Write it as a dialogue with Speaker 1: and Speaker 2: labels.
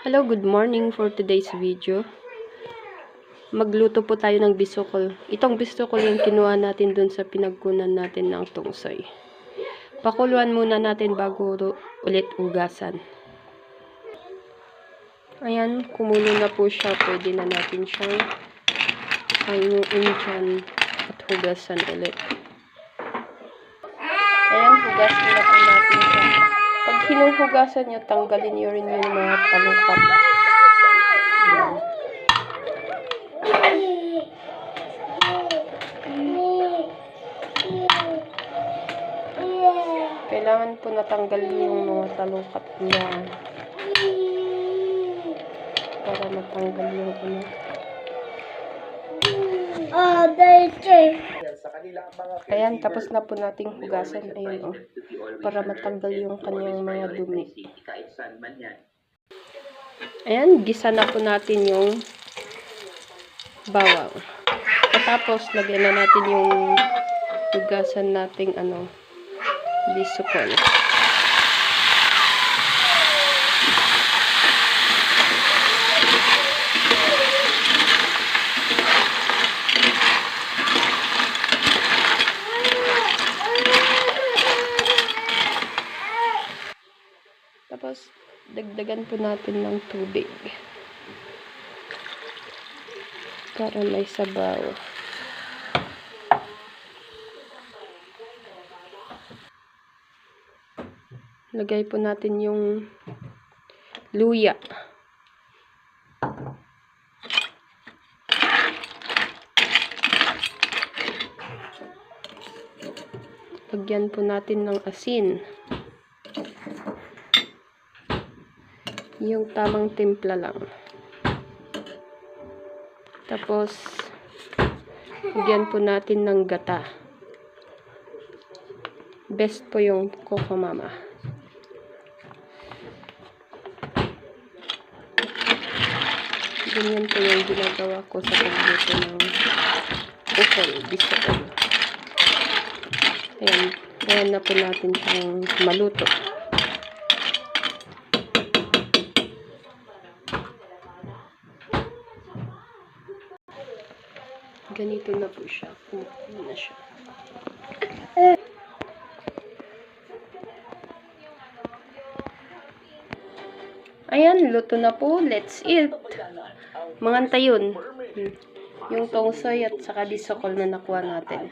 Speaker 1: Hello, good morning for today's video. Magluto po tayo ng bisukol. Itong bisukol yung kinuha natin dun sa pinagkunan natin ng tungsoy. Pakuluan muna natin bago ulit ugasan. Ayan, kumulo na po siya. Pwede na natin siyang hanguin dyan at hugasan ulit. Ayan, hugasan na po natin siya. Pag hinuhugasan nyo, tanggalin nyo rin yung mga talukap. Ayan. Kailangan po natanggal yung mga talukap niya para matanggal yung ano. Ayan, tapos na po nating hugasan. Ayan, para matanggal yung kanyang mga dumi. Ayan, gisa na po natin yung bawang. Tapos, lagyan na natin yung hugasan nating bisukol. Tapos, dagdagan po natin ng tubig para may sabaw. Lagay po natin yung luya. Lagyan po natin ng asin. Yung tamang timpla lang. Tapos, lagyan po natin ng gata. Best po yung Coco Mama. Ganyan po yung ginagawa ko sa pagluto ng bisukol. Ayan, ayan na po natin siyang maluto. Ganito na po siya. Kumukulo na siya. Ayan, luto na po. Let's eat. Manganta yun. Yung tongsoy at saka bisukol na nakuha natin.